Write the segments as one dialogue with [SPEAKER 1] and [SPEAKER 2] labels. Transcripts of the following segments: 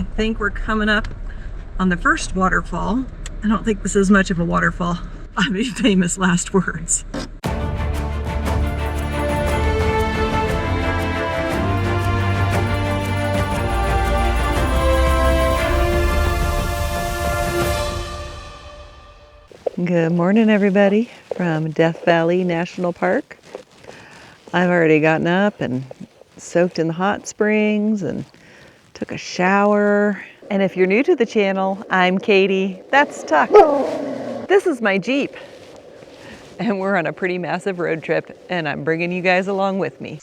[SPEAKER 1] I think we're coming up on the first waterfall. I don't think this is much of a waterfall. I mean, famous last words. Good morning, everybody, from Death Valley National Park. I've already gotten up and soaked in the hot springs and took a shower. And if you're new to the channel, I'm Katie. That's Tuck. This is my Jeep. And we're on a pretty massive road trip, and I'm bringing you guys along with me.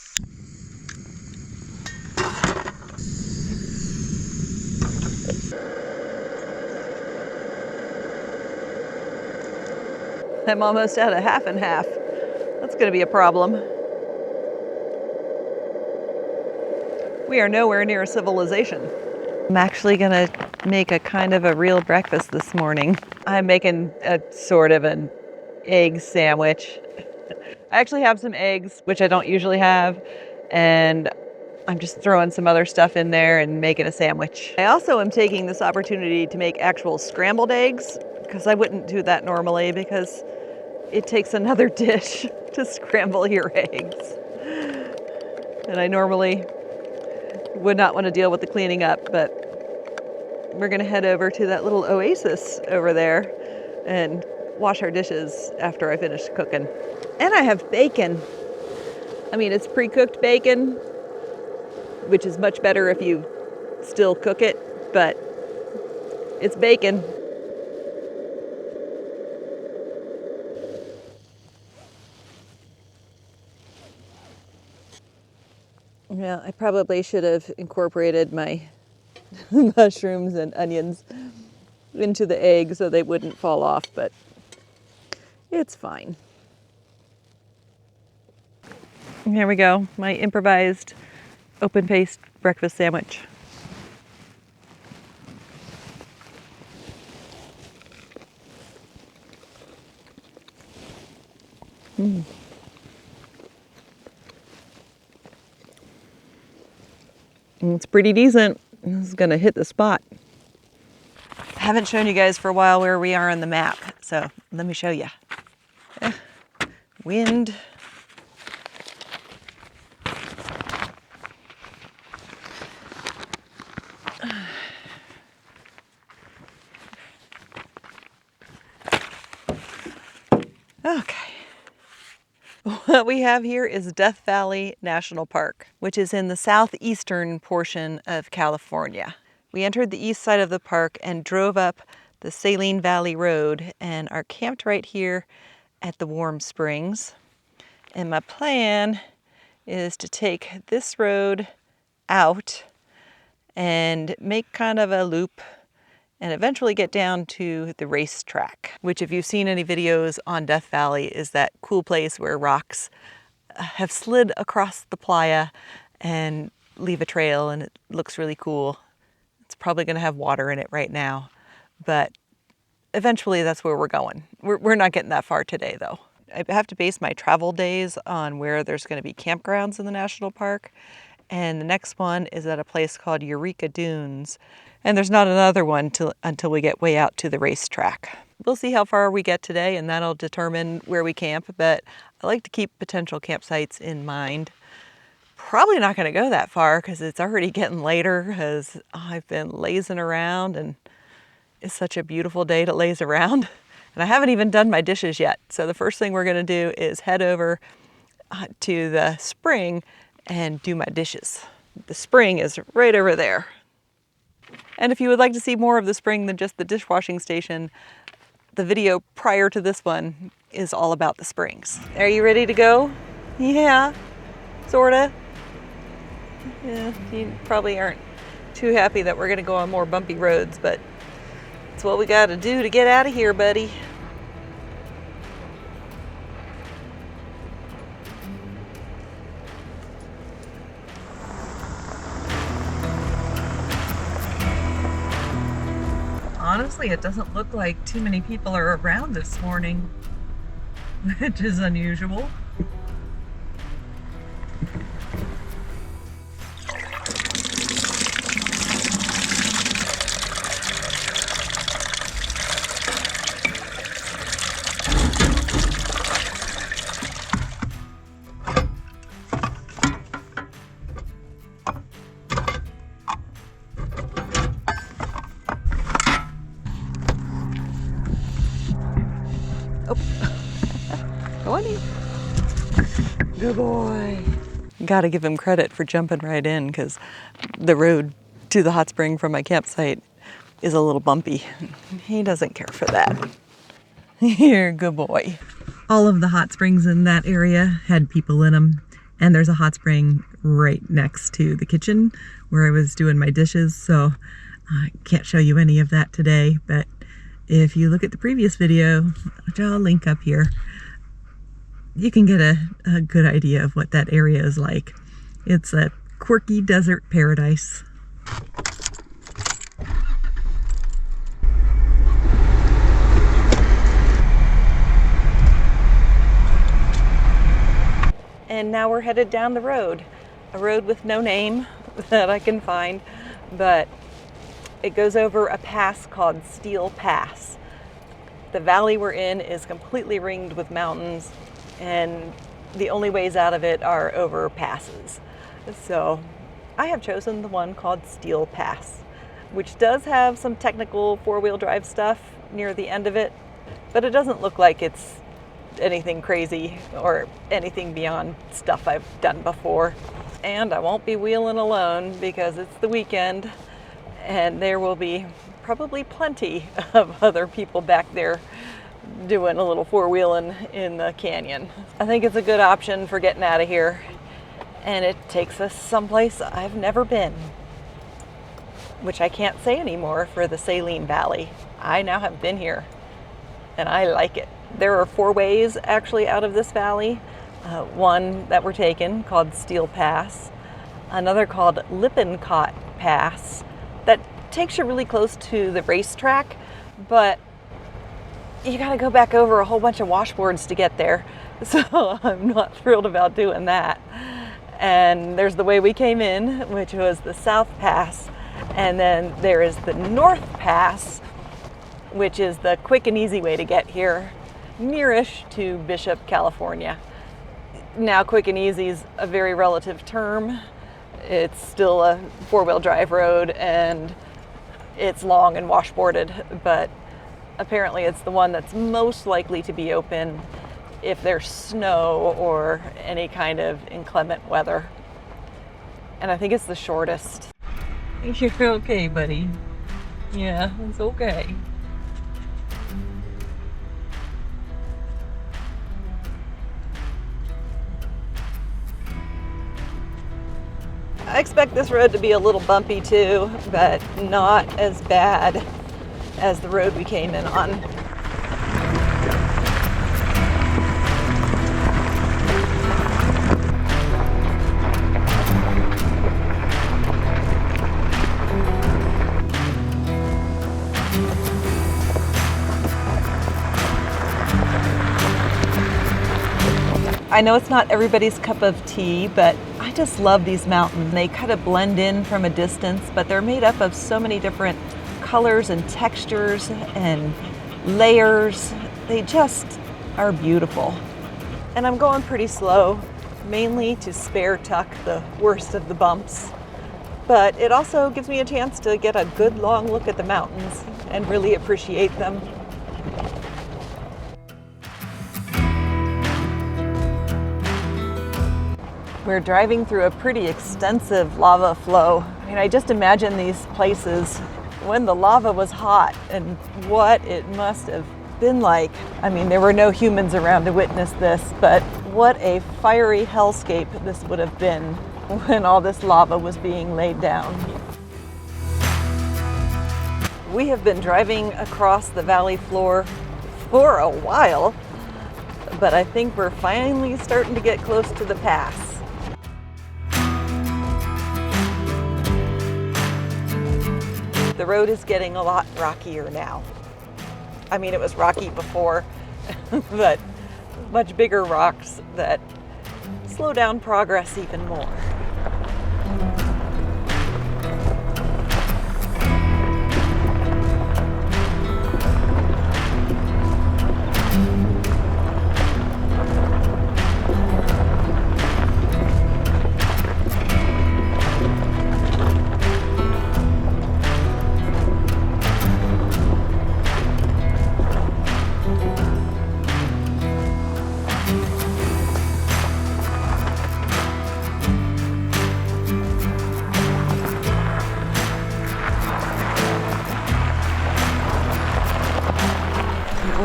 [SPEAKER 1] I'm almost at a half and half. That's going to be a problem. We are nowhere near civilization. I'm actually going to make a kind of a real breakfast this morning. I'm making a sort of an egg sandwich. I actually have some eggs, which I don't usually have, and I'm just throwing some other stuff in there and making a sandwich. I also am taking this opportunity to make actual scrambled eggs, because I wouldn't do that normally because it takes another dish to scramble your eggs. And I normally would not want to deal with the cleaning up, but we're gonna head over to that little oasis over there and wash our dishes after I finish cooking. And I have bacon. I mean, it's pre-cooked bacon, which is much better if you still cook it, but it's bacon. Yeah, I probably should have incorporated my mushrooms and onions into the egg so they wouldn't fall off, but it's fine. And here we go, my improvised open-faced breakfast sandwich. It's pretty decent. This is gonna hit the spot. I haven't shown you guys for a while where we are on the map, so let me show you. Wind. Okay. What we have here is Death Valley National Park, which is in the southeastern portion of California. We entered the east side of the park and drove up the Saline Valley Road and are camped right here at the warm springs. And my plan is to take this road out and make kind of a loop and eventually get down to the racetrack, which, if you've seen any videos on Death Valley, is that cool place where rocks have slid across the playa and leave a trail, and it looks really cool. It's probably gonna have water in it right now, but eventually that's where we're going. We're not getting that far today though. I have to base my travel days on where there's gonna be campgrounds in the national park. And the next one is at a place called Eureka Dunes. And there's not another one until we get way out to the racetrack. We'll see how far we get today, and that'll determine where we camp, but I like to keep potential campsites in mind. Probably not gonna go that far because it's already getting later, because I've been lazing around and it's such a beautiful day to laze around. And I haven't even done my dishes yet. So the first thing we're gonna do is head over to the spring and do my dishes. The spring is right over there. And if you would like to see more of the spring than just the dishwashing station, the video prior to this one is all about the springs. Are you ready to go? Yeah, sorta. Yeah, you probably aren't too happy that we're gonna go on more bumpy roads, but it's what we gotta do to get out of here, buddy. Honestly, it doesn't look like too many people are around this morning, which is unusual. on in. Good boy. Gotta give him credit for jumping right in, because the road to the hot spring from my campsite is a little bumpy. He doesn't care for that. Here, good boy. All of the hot springs in that area had people in them, and there's a hot spring right next to the kitchen where I was doing my dishes, so I can't show you any of that today, but if you look at the previous video, which I'll link up here, you can get a good idea of what that area is like. It's a quirky desert paradise. And now we're headed down the road, a road with no name that I can find, but it goes over a pass called Steele Pass. The valley we're in is completely ringed with mountains, and the only ways out of it are over passes. So I have chosen the one called Steele Pass, which does have some technical four-wheel drive stuff near the end of it, but it doesn't look like it's anything crazy or anything beyond stuff I've done before. And I won't be wheeling alone because it's the weekend and there will be probably plenty of other people back there doing a little four-wheeling in the canyon. I think it's a good option for getting out of here, and it takes us someplace I've never been, which I can't say anymore for the Saline Valley. I now have been here and I like it. There are 4 ways actually out of this valley. One that we're taking called Steele Pass, another called Lippincott Pass that takes you really close to the racetrack, but you got to go back over a whole bunch of washboards to get there, so I'm not thrilled about doing that. And there's the way we came in, which was the South Pass, and then there is the North Pass, which is the quick and easy way to get here, nearish to Bishop, California. Now, quick and easy is a very relative term. It's still a 4-wheel drive road and it's long and washboarded, but apparently it's the one that's most likely to be open if there's snow or any kind of inclement weather. And I think it's the shortest. You're okay, buddy. Yeah, it's okay. I expect this road to be a little bumpy too, but not as bad as the road we came in on. I know it's not everybody's cup of tea, but I just love these mountains. They kind of blend in from a distance, but they're made up of so many different colors and textures and layers. They just are beautiful. And I'm going pretty slow, mainly to spare tuck the worst of the bumps. But it also gives me a chance to get a good long look at the mountains and really appreciate them. We're driving through a pretty extensive lava flow. I mean, I just imagine these places when the lava was hot and what it must have been like. I mean, there were no humans around to witness this, but what a fiery hellscape this would have been when all this lava was being laid down. We have been driving across the valley floor for a while, but I think we're finally starting to get close to the pass. The road is getting a lot rockier now. I mean, it was rocky before, but much bigger rocks that slow down progress even more.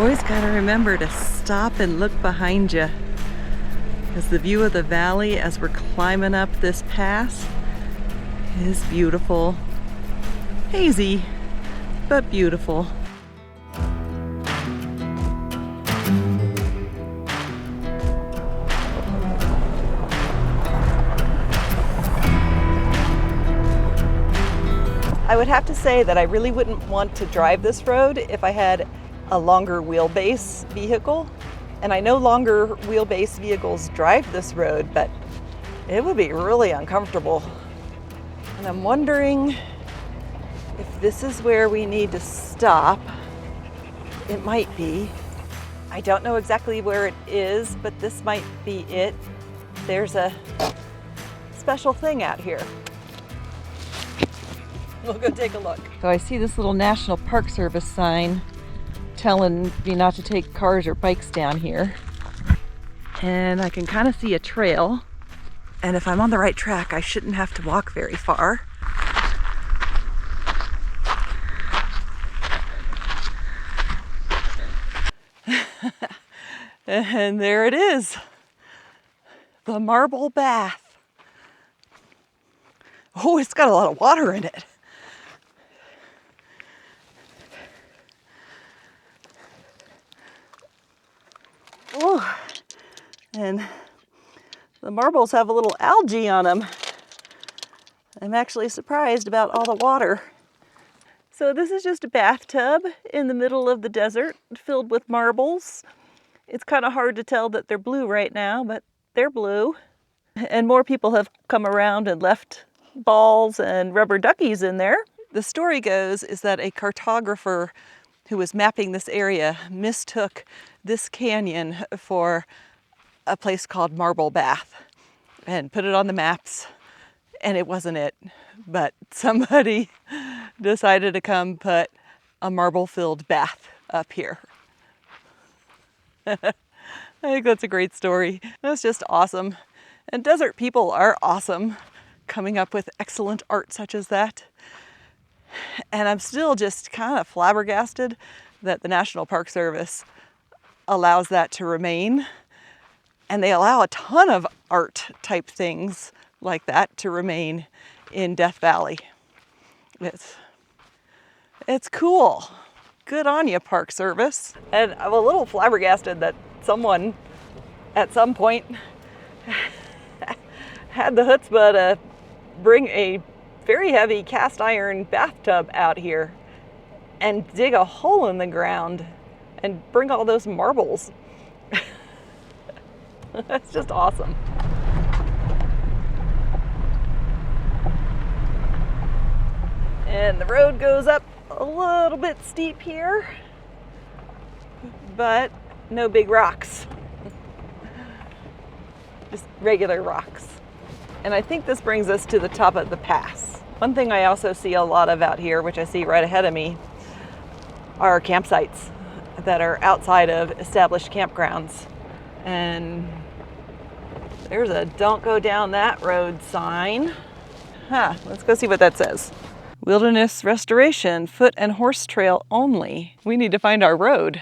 [SPEAKER 1] Always gotta remember to stop and look behind you, because the view of the valley as we're climbing up this pass is beautiful. Hazy, but beautiful. I would have to say that I really wouldn't want to drive this road if I had a longer wheelbase vehicle. And I know longer wheelbase vehicles drive this road, but it would be really uncomfortable. And I'm wondering if this is where we need to stop. It might be. I don't know exactly where it is, but this might be it. There's a special thing out here. We'll go take a look. So I see this little National Park Service sign telling me not to take cars or bikes down here. And I can kind of see a trail. And if I'm on the right track, I shouldn't have to walk very far. And there it is, the Marble Bath. Oh, it's got a lot of water in it. Oh, and the marbles have a little algae on them. I'm actually surprised about all the water. So this is just a bathtub in the middle of the desert filled with marbles. It's kind of hard to tell that they're blue right now, but they're blue. And more people have come around and left balls and rubber duckies in there. The story goes is that a cartographer who was mapping this area mistook this canyon for a place called Marble Bath and put it on the maps, and it wasn't it. But somebody decided to come put a marble-filled bath up here. I think that's a great story. That's just awesome. And desert people are awesome, coming up with excellent art such as that. And I'm still just kind of flabbergasted that the National Park Service allows that to remain. And they allow a ton of art type things like that to remain in Death Valley. It's cool. Good on you, Park Service. And I'm a little flabbergasted that someone at some point had the chutzpah to bring a very heavy cast iron bathtub out here and dig a hole in the ground and bring all those marbles. That's just awesome. And the road goes up a little bit steep here, but no big rocks. Just regular rocks. And I think this brings us to the top of the pass. One thing I also see a lot of out here, which I see right ahead of me, are campsites that are outside of established campgrounds. And there's a "Don't go down that road" sign. Let's go see what that says. Wilderness restoration, foot and horse trail only. We need to find our road.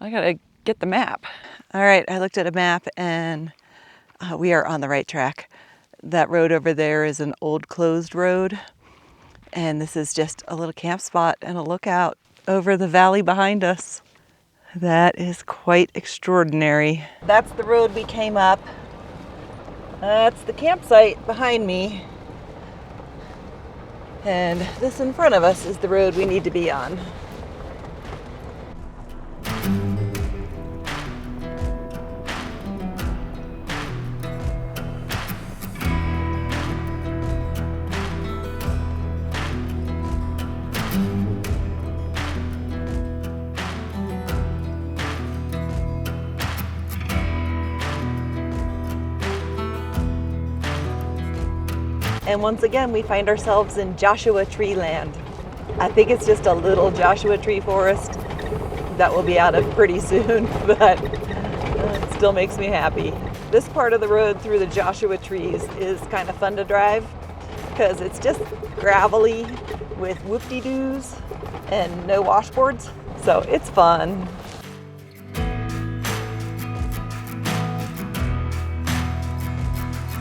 [SPEAKER 1] I gotta get the map. All right, I looked at a map and we are on the right track. That road over there is an old closed road. And this is just a little camp spot and a lookout over the valley behind us. That is quite extraordinary. That's the road we came up. That's the campsite behind me. And this in front of us is the road we need to be on. And once again, we find ourselves in Joshua Tree land. I think it's just a little Joshua Tree forest that we'll be out of pretty soon, but it still makes me happy. This part of the road through the Joshua trees is kind of fun to drive because it's just gravelly with whoop-de-doos and no washboards, so it's fun.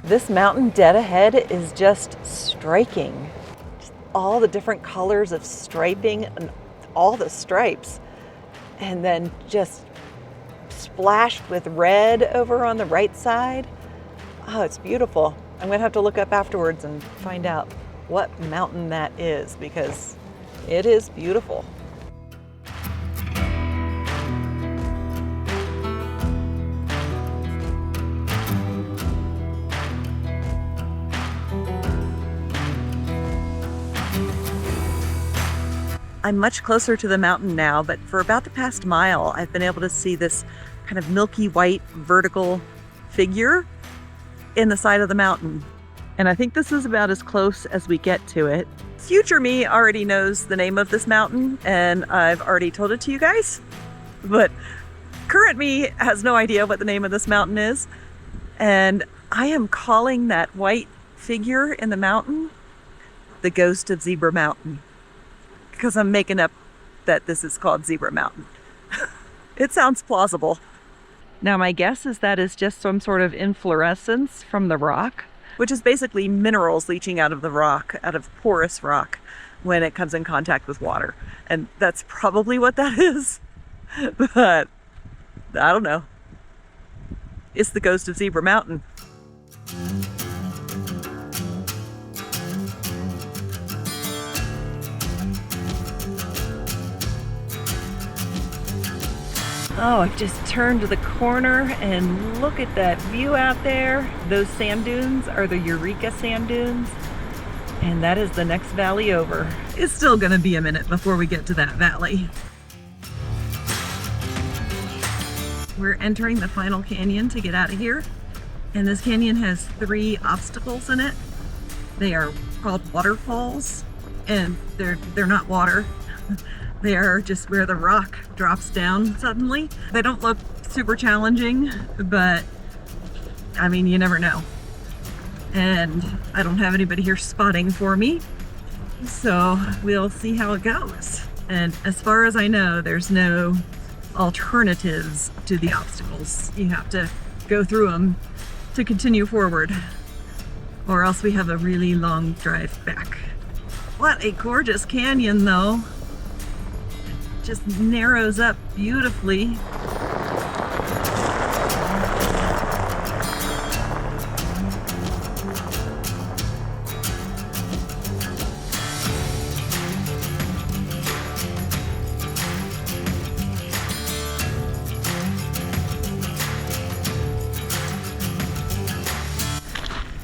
[SPEAKER 1] This mountain dead ahead is just striking. Just all the different colors of striping and all the stripes. And then just splashed with red over on the right side. Oh, it's beautiful. I'm gonna have to look up afterwards and find out what mountain that is because it is beautiful. I'm much closer to the mountain now, but for about the past mile, I've been able to see this kind of milky white vertical figure in the side of the mountain. And I think this is about as close as we get to it. Future me already knows the name of this mountain, and I've already told it to you guys. But current me has no idea what the name of this mountain is. And I am calling that white figure in the mountain the ghost of Zebra Mountain, because I'm making up that this is called Zebra Mountain. It sounds plausible. Now my guess is that is just some sort of inflorescence from the rock, which is basically minerals leaching out of the rock, out of porous rock, when it comes in contact with water. And that's probably what that is, but I don't know. It's the ghost of Zebra Mountain. Oh, I've just turned the corner and look at that view out there. Those sand dunes are the Eureka Sand Dunes, and that is the next valley over. It's still gonna be a minute before we get to that valley. We're entering the final canyon to get out of here, and this canyon has 3 obstacles in it. They are called waterfalls, and they're not water. They are just where the rock drops down suddenly. They don't look super challenging, but I mean, you never know. And I don't have anybody here spotting for me, so we'll see how it goes. And as far as I know, there's no alternatives to the obstacles. You have to go through them to continue forward, or else we have a really long drive back. What a gorgeous canyon though. Just narrows up beautifully.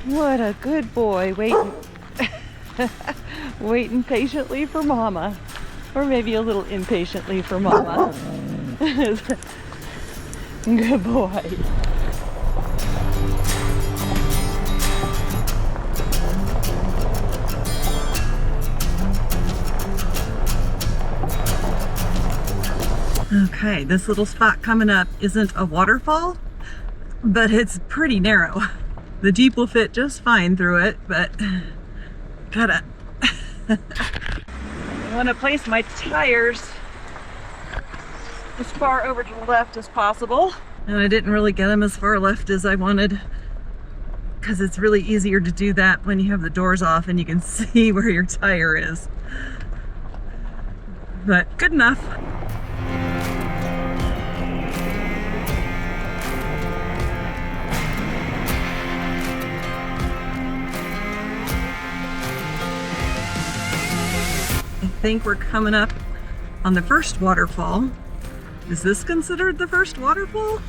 [SPEAKER 1] What a good boy, waiting patiently for Mama. Or maybe a little impatiently for Mama. Good boy. Okay, this little spot coming up isn't a waterfall, but it's pretty narrow. The Jeep will fit just fine through it, but gotta I want to place my tires as far over to the left as possible. And I didn't really get them as far left as I wanted, because it's really easier to do that when you have the doors off and you can see where your tire is. But good enough. I think we're coming up on the first waterfall. Is this considered the first waterfall?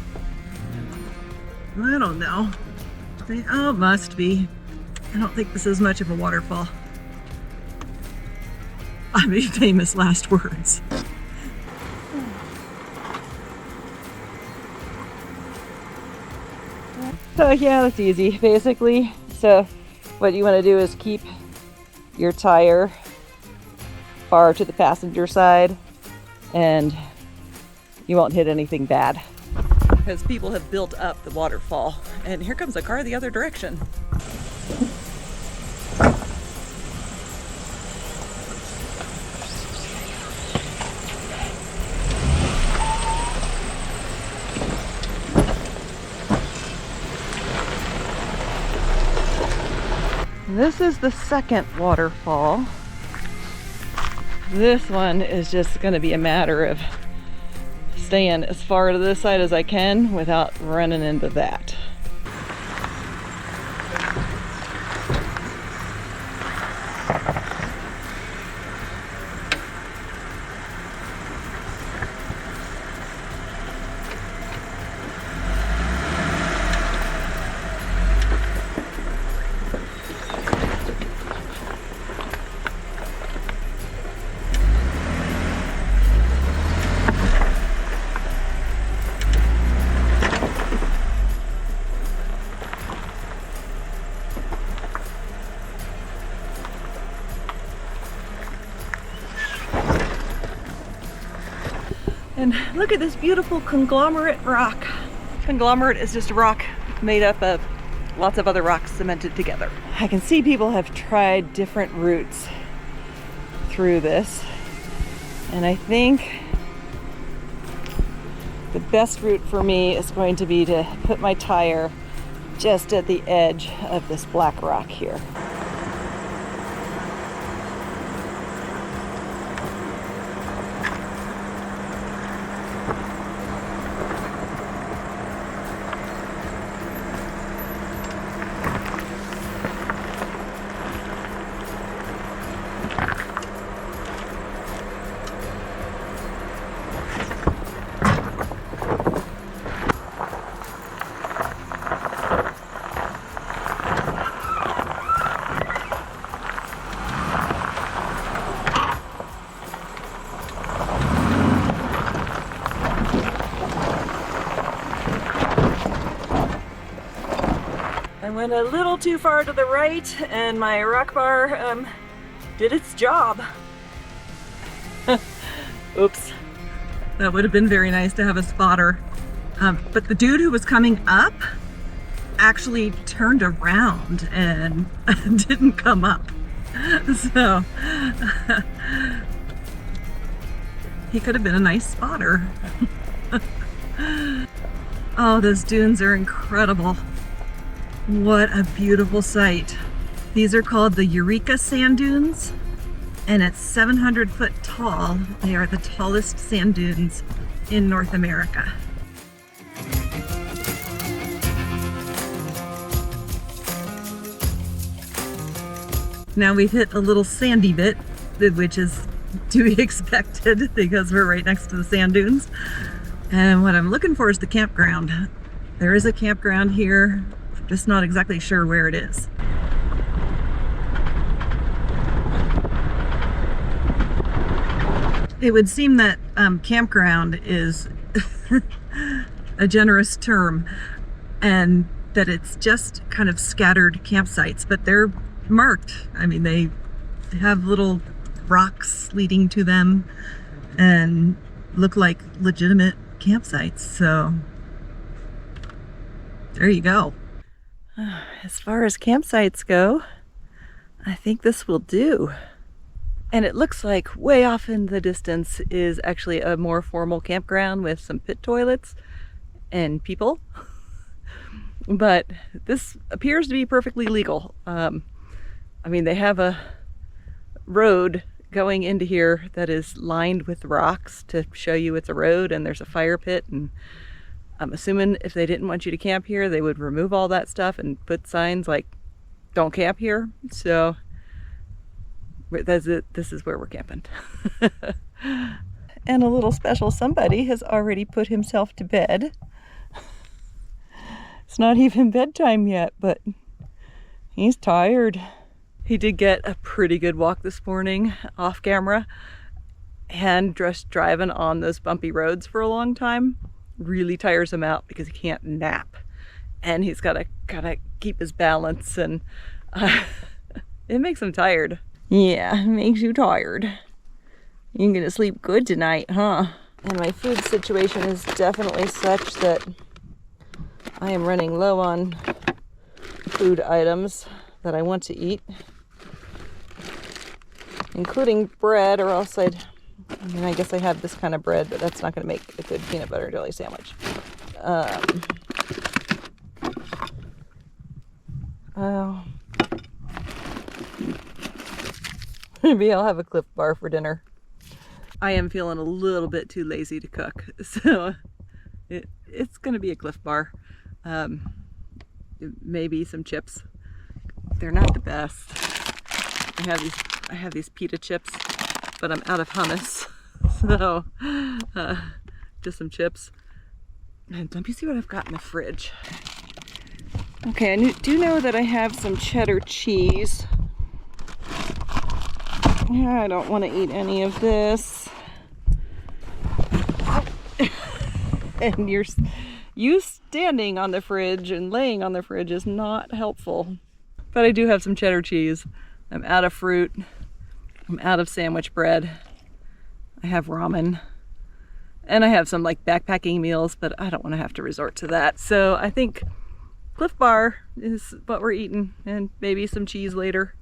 [SPEAKER 1] I don't know. Oh, it must be. I don't think this is much of a waterfall. I mean, famous last words. So yeah, that's easy, basically. So what you want to do is keep your tire far to the passenger side, and you won't hit anything bad. Because people have built up the waterfall. And here comes a car the other direction. This is the second waterfall. This one is just going to be a matter of staying as far to this side as I can without running into that. And look at this beautiful conglomerate rock. Conglomerate is just a rock made up of lots of other rocks cemented together. I can see people have tried different routes through this, and I think the best route for me is going to be to put my tire just at the edge of this black rock here. I went a little too far to the right and my rock bar did its job. Oops. That would have been very nice to have a spotter. But the dude who was coming up actually turned around and didn't come up. So he could have been a nice spotter. Oh, those dunes are incredible. What a beautiful sight. These are called the Eureka Sand Dunes, and at 700 foot tall, they are the tallest sand dunes in North America. Now we've hit a little sandy bit, which is to be expected because we're right next to the sand dunes. And what I'm looking for is the campground. There is a campground here. Just not exactly sure where it is. It would seem that campground is a generous term, and that it's just kind of scattered campsites, but they're marked. I mean, they have little rocks leading to them and look like legitimate campsites, so there you go. As far as campsites go, I think this will do. And it looks like way off in the distance is actually a more formal campground with some pit toilets and people. But this appears to be perfectly legal. I mean, they have a road going into here that is lined with rocks to show you it's a road, and there's a fire pit, and I'm assuming if they didn't want you to camp here, they would remove all that stuff and put signs like, don't camp here. So that's it. This is where we're camping. And a little special somebody has already put himself to bed. It's not even bedtime yet, but he's tired. He did get a pretty good walk this morning off camera, and just driving on those bumpy roads for a long time really tires him out because he can't nap, and he's got to kind of keep his balance, and it makes him tired. Yeah, it makes you tired. You're gonna sleep good tonight, huh? And my food situation is definitely such that I am running low on food items that I want to eat, including bread, or else I mean, I guess I have this kind of bread, but that's not going to make a good peanut butter and jelly sandwich. Maybe I'll have a Cliff Bar for dinner. I am feeling a little bit too lazy to cook, so it's gonna be a Cliff Bar. Maybe some chips. They're not the best. I have these pita chips, but I'm out of hummus, so just some chips. And let me see what I've got in the fridge. Okay, I do know that I have some cheddar cheese. I don't want to eat any of this. And you standing on the fridge and laying on the fridge is not helpful. But I do have some cheddar cheese. I'm out of fruit. I'm out of sandwich bread. I have ramen. And I have some like backpacking meals, but I don't want to have to resort to that. So I think Cliff Bar is what we're eating, and maybe some cheese later.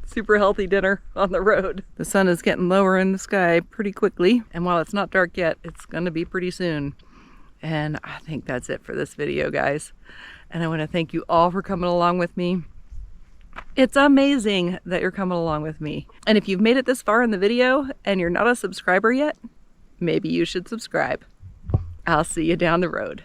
[SPEAKER 1] Super healthy dinner on the road. The sun is getting lower in the sky pretty quickly, and while it's not dark yet, it's gonna be pretty soon. And I think that's it for this video, guys. And I want to thank you all for coming along with me. It's amazing that you're coming along with me. And if you've made it this far in the video and you're not a subscriber yet, maybe you should subscribe. I'll see you down the road.